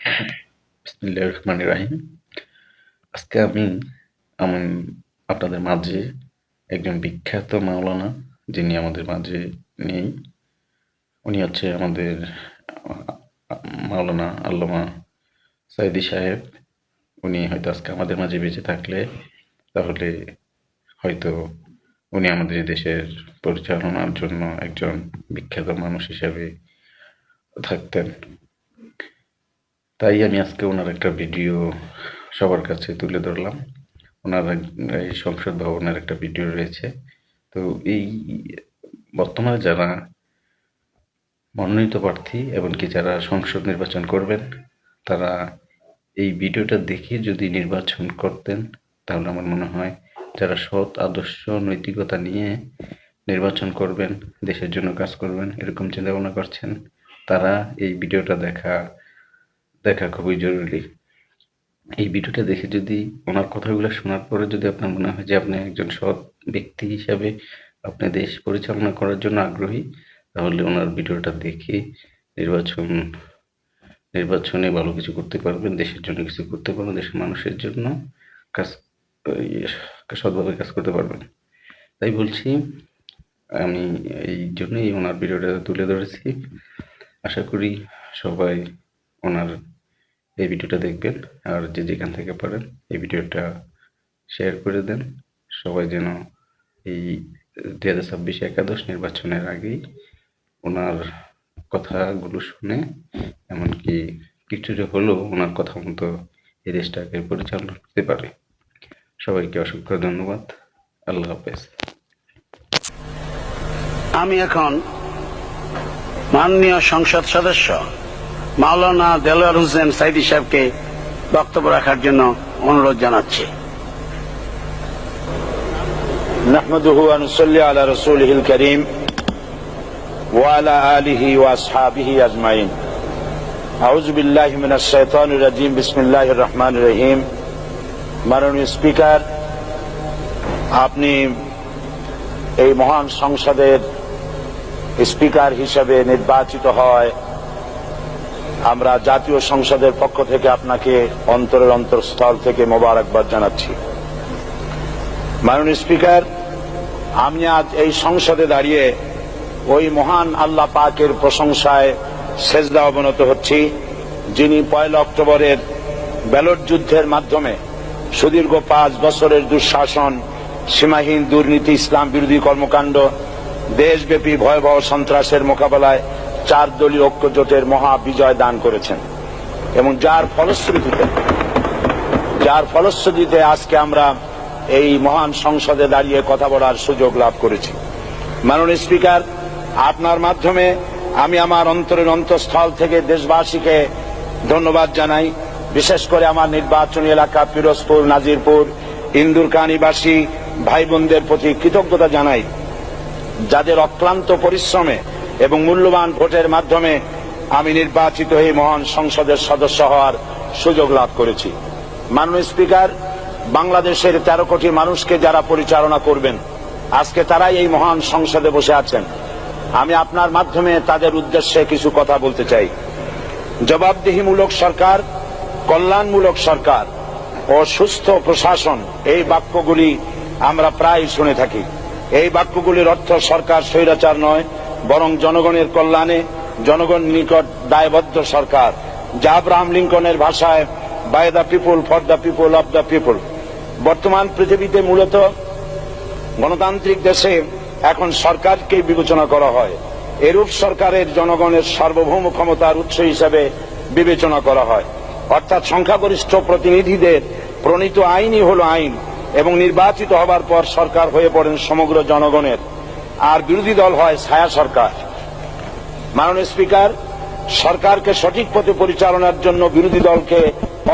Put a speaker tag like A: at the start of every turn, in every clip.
A: বিসমিল্লাহির রহমানির রহিম। আজকে আমি আমি আপনাদের মাঝে একজন বিখ্যাত মাওলানা যিনি আমাদের মাঝে নেই, উনি হচ্ছে আমাদের মাওলানা আল্লামা সাইদি সাহেব। উনি হয়তো আজকে আমাদের মাঝে বেঁচে থাকলে তাহলে হয়তো উনি আমাদের দেশের পরিচালনার জন্য একজন বিখ্যাত মানুষ হিসেবে থাকতেন। তাই আমি আজকে ওনার একটা ভিডিও সবার কাছে তুলে ধরলাম। ওনার এই সংসদ ভবনের একটা ভিডিও রয়েছে। তো এই বর্তমানে যারা মনোনীত প্রার্থী এমনকি যারা সংসদ নির্বাচন করবেন, তারা এই ভিডিওটা দেখে যদি নির্বাচন করতেন তাহলে আমার মনে হয় যারা সৎ আদর্শ নৈতিকতা নিয়ে নির্বাচন করবেন, দেশের জন্য কাজ করবেন, এরকম চিন্তা ভাবনা করছেন, তারা এই ভিডিওটা দেখা খুবই জরুরি। এই ভিডিওটা দেখে যদি ওনার কথাগুলো শোনার পরে যদি আপনার মনে হয় যে আপনি একজন সৎ ব্যক্তি হিসাবে আপনি দেশ পরিচালনা করার জন্য আগ্রহী, তাহলে ওনার ভিডিওটা দেখে নির্বাচনে ভালো কিছু করতে পারবেন, দেশের জন্য কিছু করতে পারবেন, দেশের মানুষের জন্য কাজ সৎভাবে কাজ করতে পারবেন। তাই বলছি, আমি এই জন্যই ওনার ভিডিওটা তুলে ধরেছি। আশা করি সবাই ওনার এই ভিডিওটা দেখবেন, আর যে যেখান থেকে পারেন এই ভিডিওটা শেয়ার করে দেন। সবাই যেন এই 2026 একাদশ নির্বাচনের আগেই ওনার কথাগুলো শুনে, এমনকি কিছু যে হলো ওনার কথা মতো এই দেশটাকে পরিচালনা করতে পারে। সবাইকে অসংখ্য ধন্যবাদ। আল্লাহ হাফেজ।
B: আমি এখন মাননীয় সংসদ সদস্য মাওলানা দেলোয়ার হোসেন সাইদি সাহেবকে বক্তব্য রাখার জন্য অনুরোধ জানাচ্ছি।
C: نحمده ونصلي على رسوله الكريم وعلى آله وأصحابه أجمعين. أعوذ بالله من الشيطان الرجيم. بسم الله الرحمن الرحيم. মাননীয় স্পিকার, আপনি এই মহান সংসদের স্পিকার হিসেবে নির্বাচিত হয় আমরা জাতীয় সংসদের পক্ষ থেকে আপনাকে অন্তরের অন্তঃস্থল থেকে মোবারকবাদ জানাচ্ছি। মাননীয় স্পিকার, আমি আজ এই সংসদে দাঁড়িয়ে ওই মহান আল্লাহ পাকের প্রশংসায় সেজদা অবনত হচ্ছি, যিনি 1 অক্টোবরের ব্যালট যুদ্ধের মাধ্যমে সুদীর্ঘ 5 বছরের দুঃশাসন, সীমাহীন দুর্নীতি, ইসলাম বিরোধী কর্মকাণ্ড, দেশব্যাপী ভয়াবহ সন্ত্রাসের মোকাবেলায় 4 দলীয় ঐক্য জোটের মহা বিজয় দান করেছেন এবং যার ফলশ্রুতিতে আজকে আমরা এই মহান সংসদে দাঁড়িয়ে কথা বলার সুযোগ লাভ করেছি। মাননীয় স্পিকার, আপনার মাধ্যমে আমি আমার অন্তরের অন্তঃস্থল থেকে দেশবাসীকে ধন্যবাদ জানাই। বিশেষ করে আমার নির্বাচনী এলাকা পিরোজপুর, নাজিরপুর, ইন্দুরকানীবাসী ভাই বোনদের প্রতি কৃতজ্ঞতা জানাই, যাদের অক্লান্ত পরিশ্রমে এবং মূল্যবান ভোটের মাধ্যমে আমি নির্বাচিত হয়ে মহান সংসদের সদস্য হওয়ার সুযোগ লাভ করেছি। মাননীয় স্পিকার, বাংলাদেশের 13 কোটি মানুষকে যারা পরিচালনা করবেন, আজকে তারাই এই মহান সংসদে বসে আছেন। আমি আপনার মাধ্যমে তাদের উদ্দেশ্যে কিছু কথা বলতে চাই। জবাবদিহিমূলক সরকার, কল্যাণমূলক সরকার ও সুস্থ প্রশাসন, এই বাক্যগুলি আমরা প্রায় শুনে থাকি। এই বাক্যগুলির অর্থ সরকার স্বৈরাচার নয়, বরং জনগণের কল্যাণে জনগণ নিকট দায়বদ্ধ সরকার, যা আব্রাহাম লিঙ্কনের ভাষায় by the people, for the people, of the people. বর্তমান পৃথিবীতে মূলত গণতান্ত্রিক দেশে এখন সরকারকে বিবেচনা করা হয়। এরূপ সরকারের জনগণের সার্বভৌম ক্ষমতার উৎস হিসেবে বিবেচনা করা হয়, অর্থাৎ সংখ্যাগরিষ্ঠ প্রতিনিধিদের প্রণীত আইনই হল আইন এবং নির্বাচিত হবার পর সরকার হয়ে পড়েন সমগ্র জনগণের, আর বিরোধী দল হয় ছায়া সরকার। মাননীয় স্পিকার, সরকারকে সঠিক পথে পরিচালনার জন্য বিরোধী দলকে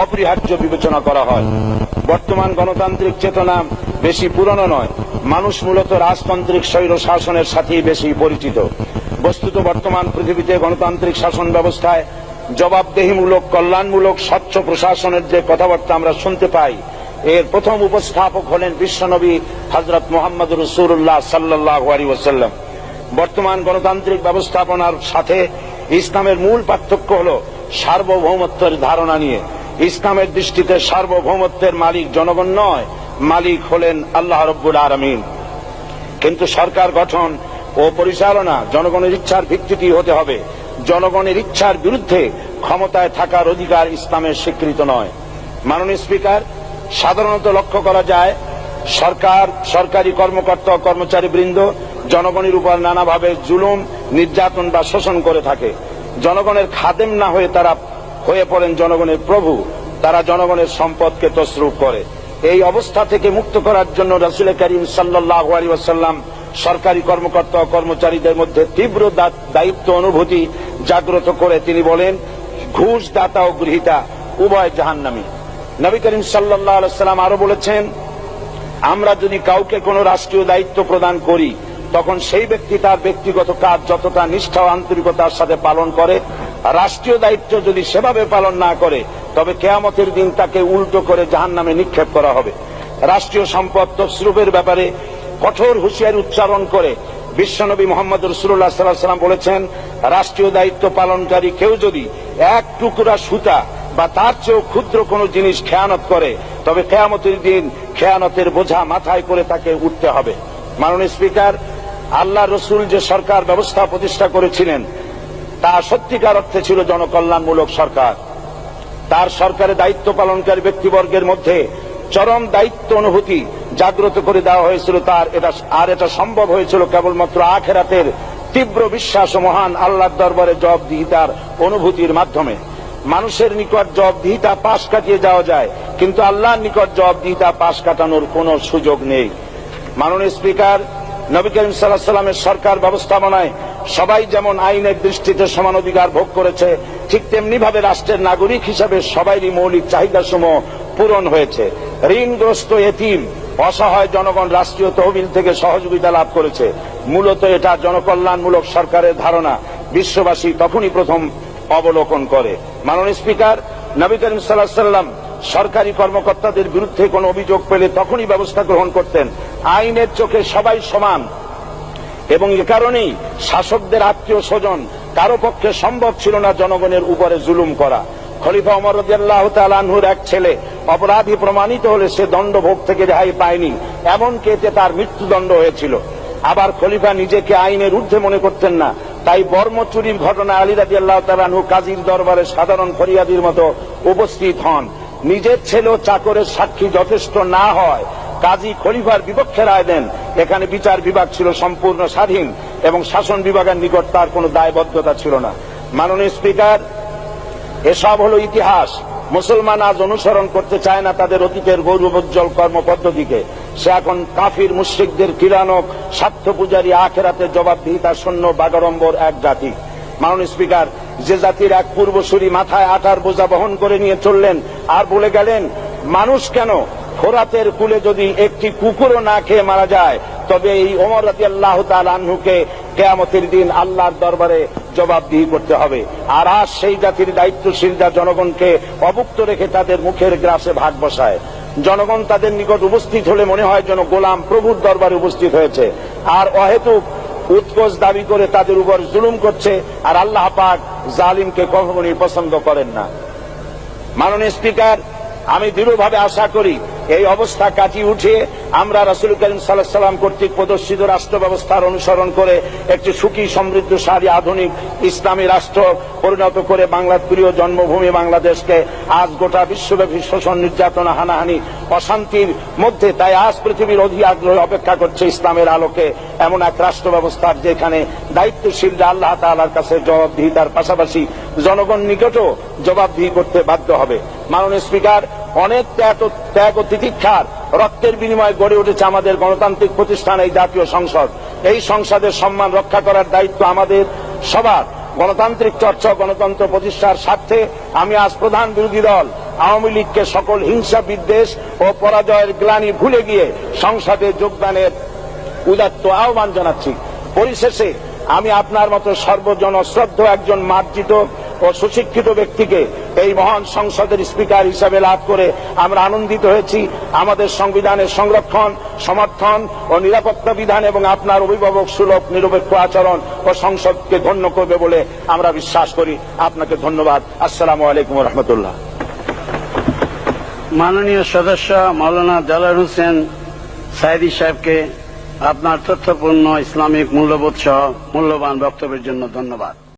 C: অপরিহার্য বিবেচনা করা হয়। বর্তমান গণতান্ত্রিক চেতনা বেশি পুরনো নয়, মানুষ মূলত রাজতান্ত্রিক স্বৈর শাসনের সাথেই বেশি পরিচিত। বস্তুত বর্তমান পৃথিবীতে গণতান্ত্রিক শাসন ব্যবস্থায় জবাবদিহিমূলক, কল্যাণমূলক, স্বচ্ছ প্রশাসনের যে কথাবার্তা আমরা শুনতে পাই, এর প্রথম উপস্থাপক হলেন বিশ্বনবী হযরত মুহাম্মদ রাসূলুল্লাহ সাল্লাল্লাহু আলাইহি ওয়াসাল্লাম। বর্তমান গণতান্ত্রিক ব্যবস্থাপনার সাথে ইসলামের মূল পার্থক্য হল সার্বভৌমত্বের ধারণা নিয়ে। ইসলামের দৃষ্টিতে সার্বভৌমত্বের মালিক জনগণ নয়, মালিক হলেন আল্লাহ রাব্বুল আলামিন। কিন্তু সরকার গঠন ও পরিচালনা জনগণের ইচ্ছার ভিত্তিতেই হতে হবে। জনগণের ইচ্ছার বিরুদ্ধে ক্ষমতায় থাকার অধিকার ইসলামের স্বীকৃত নয়। মাননীয় স্পিকার, সাধারণত লক্ষ্য করা যায় সরকার, সরকারি কর্মকর্তা ও কর্মচারী বৃন্দ জনগণের উপর নানাভাবে জুলুম, নির্যাতন বা শোষণ করে থাকে। জনগণের খাদেম না হয়ে তারা হয়ে পড়েন জনগণের প্রভু। তারা জনগণের সম্পদকে তসরুপ করে। এই অবস্থা থেকে মুক্ত করার জন্য রাসূল করিম সাল্লাল্লাহু আলাইহি ওয়াসাল্লাম সরকারি কর্মকর্তা ও কর্মচারীদের মধ্যে তীব্র দায়িত্ব অনুভূতি জাগ্রত করে তিনি বলেন, ঘুষ দাতা ও গৃহীতা উভয় জাহান্নামী। নবী করিম সাল্লাল্লাহু আলাইহি ওয়াসাল্লাম আরো বলেছেন, আমরা যদি কাউকে কোনো রাষ্ট্রীয় দায়িত্ব প্রদান করি তখন সেই ব্যক্তি তার ব্যক্তিগত কাজ যতটা নিষ্ঠা ও আন্তরিকতার সাথে পালন করে, রাষ্ট্রীয় দায়িত্ব যদি সেভাবে পালন না করে তবে কিয়ামতের দিন তাকে উল্টো করে জাহান্নামে নিক্ষেপ করা হবে। রাষ্ট্রীয় সম্পদ তসরুপের ব্যাপারে কঠোর হুঁশিয়ারি উচ্চারণ করে বিশ্বনবী মুহাম্মদ রাসূলুল্লাহ সাল্লাল্লাহু আলাইহি ওয়াসাল্লাম বলেছেন, রাষ্ট্রীয় দায়িত্ব পালনকারী কেউ যদি এক টুকরা সুতা বা তার চেয়েও ক্ষুদ্র কোনো জিনিস খেয়ানত করে তবে কিয়ামতের দিন খেয়ানতের বোঝা মাথায় করে তাকে উঠতে হবে। মাননীয় স্পিকার, আল্লাহ রসুল যে সরকার ব্যবস্থা প্রতিষ্ঠা করেছিলেন তা সত্যিকার অর্থে ছিল জনকল্যাণমূলক সরকার। তার সরকারে দায়িত্ব পালনকারী ব্যক্তিবর্গের মধ্যে চরম দায়িত্ব অনুভূতি জাগ্রত করে দেওয়া হয়েছিল। এটা সম্ভব হয়েছিল কেবলমাত্র আখিরাতের তীব্র বিশ্বাস ও মহান আল্লাহর দরবারে জবাবদিহিতার অনুভূতির মাধ্যমে। মানুষের নিকট জবাবদিহিতা পাশ কাটিয়ে যাওয়া যায়, কিন্তু আল্লাহর নিকট জবাবদিহিতা পাশ কাটানোর কোনো সুযোগ নেই। মাননীয় স্পিকার, নবী করিম সাল্লাল্লাহু আলাইহি ওয়াসাল্লামের সরকার ব্যবস্থাপনায় সবাই যেমন আইনের দৃষ্টিতে সমান অধিকার ভোগ করেছে, ঠিক তেমনি ভাবে রাষ্ট্রের নাগরিক হিসাবে সবারই মৌলিক চাহিদাসমূহ পূরণ হয়েছে। ঋণগ্রস্ত এতিম অসহায় জনগণ রাষ্ট্রীয় তহবিল থেকে সহযোগিতা লাভ করেছে। মূলত এটা জনকল্যাণমূলক সরকারের ধারণা বিশ্ববাসী তখনই প্রথম অবলোকন করে। মাননীয় স্পিকার, নবী করিম সাল্লাল্লাহু আলাইহি ওয়াসাল্লাম সরকারি কর্মকর্তাদের বিরুদ্ধে কোনো অভিযোগ পেলে তখনই ব্যবস্থা গ্রহণ করতেন। আইনের চোখে সবাই সমান এবং এ কারণেই শাসকদের আত্মীয় স্বজন কারো পক্ষে সম্ভব ছিল না জনগণের উপরে জুলুম করা। খলিফা ওমর রাদিয়াল্লাহু তাআলা আনহুর এক ছেলে অপরাধী প্রমাণিত হলে সে দণ্ডভোগ থেকে রেহাই পায়নি, এমনকি এতে তার মৃত্যুদণ্ড হয়েছিল। আবার খলিফা নিজেকে আইনের ঊর্ধ্বে মনে করতেন না, তাই বর্ম চুরির ঘটনায় আলী রাদিয়াল্লাহু তাআলা আনহু কাজীর দরবারে সাধারণ ফরিয়াদির মতো উপস্থিত হন। নিজের ছেলে ও চাকরের সাক্ষী যথেষ্ট না হয় কাজী খলিফার বিপক্ষে রায় দেন। এখানে বিচার বিভাগ ছিল সম্পূর্ণ স্বাধীন এবং শাসন বিভাগের নিকট তার কোনো দায়বদ্ধতা ছিল না। মাননীয় স্পিকার, এসব হলো ইতিহাস। মুসলমান আজ অনুসরণ করতে চায় না তাদের অতীতের গৌরবোজ্জ্বল কর্মপদ্ধতিকে। সে এখন কাফির মুশরিকদের কিরানক, স্বার্থ পূজারী, আখেরাতে জবাবদিহিতা শূন্য বাগাড়ম্বর এক জাতি। মাননীয় স্পিকার, যে জাতির এক পূর্বসূরি মাথায় আটার বোঝা বহন করে নিয়ে চললেন আর বলে গেলেন, মানুষ কেন, ফোরাতের কূলে যদি একটি কুকুরও না খেয়ে মারা যায় তবে এই ওমর রাদিয়াল্লাহু তাআলা আনহুকে কিয়ামতের দিন আল্লাহর দরবারে জবাবদিহি করতে হবে। আর আজ সেই জাতির দায়িত্বশীলরা জনগণকে অভুক্ত রেখে তাদের মুখের গ্রাসে ভাগ বসায়। জনগণ তাদের নিকট উপস্থিত হলে মনে হয় যেন গোলাম প্রভুর দরবারে উপস্থিত হয়েছে, আর অহেতুক উৎকোচ দাবি করে তাদের উপর জুলুম করছে। আর আল্লাহ পাক জালিমকে কখনোই পছন্দ করেন না। মাননীয় স্পিকার, আমি দৃঢ়ভাবে আশা করি এই অবস্থা কাটিয়ে উঠিয়ে আমরা রাসূল করিম সাল্লাল্লাহু আলাইহি ওয়াসাল্লাম কর্তৃক প্রদর্শিত রাষ্ট্র ব্যবস্থার অনুসরণ করে একটি সুখী, সমৃদ্ধশালী, আধুনিক ইসলামী রাষ্ট্র পরিণত করে বাংলার প্রিয় জন্মভূমি বাংলাদেশকে আজ গোটা বিশ্বব্যাপী শোষণ, নির্যাতনা, হানাহানি, অশান্তির মধ্যে, তাই আজ পৃথিবীর অধীর আগ্রহে অপেক্ষা করছে ইসলামের আলোকে এমন এক রাষ্ট্র ব্যবস্থার যেখানে দায়িত্বশীলরা আল্লাহ তাআলার কাছে জবাবদিহিতার পাশাপাশি জনগণ নিকটও জবাবদিহি করতে বাধ্য হবে। মাননীয় স্পিকার, অনেক ত্যাগ ও তিতিক্ষার রক্তের বিনিময়ে গড়ে উঠেছে আমাদের গণতান্ত্রিক প্রতিষ্ঠান এই জাতীয় সংসদ। এই সংসদের সম্মান রক্ষা করার দায়িত্ব আমাদের সবার। গণতান্ত্রিক চর্চা, গণতন্ত্র প্রতিষ্ঠার স্বার্থে আমি আজ প্রধান বিরোধী দল আওয়ামী লীগকে সকল হিংসা, বিদ্বেষ ও পরাজয়ের গ্লানি ভুলে গিয়ে সংসদে যোগদানের উদাত্ত আহ্বান জানাচ্ছি। পরিশেষে আমি আপনার মতো সর্বজন শ্রদ্ধ একজন মার্জিত ও সুশিক্ষিত ব্যক্তিকে এই মহান সংসদের স্পিকার হিসাবে লাভ করে আমরা আনন্দিত হয়েছি। আমাদের সংবিধানের সংরক্ষণ, সমর্থন ও নিরাপত্তা বিধান এবং আপনার অভিভাবক সুলভ নিরপেক্ষ আচরণ ও সংসদকে ধন্য করবে বলে আমরা বিশ্বাস করি। আপনাকে ধন্যবাদ। আসসালামু আলাইকুম ওয়া রাহমাতুল্লাহ।
B: মাননীয় সদস্য মাওলানা দেলোয়ার হোসেন সাঈদী সাহেবকে আপনার তথ্যপূর্ণ ইসলামিক মূল্যবোধ সহ মূল্যবান বক্তব্যের জন্য ধন্যবাদ।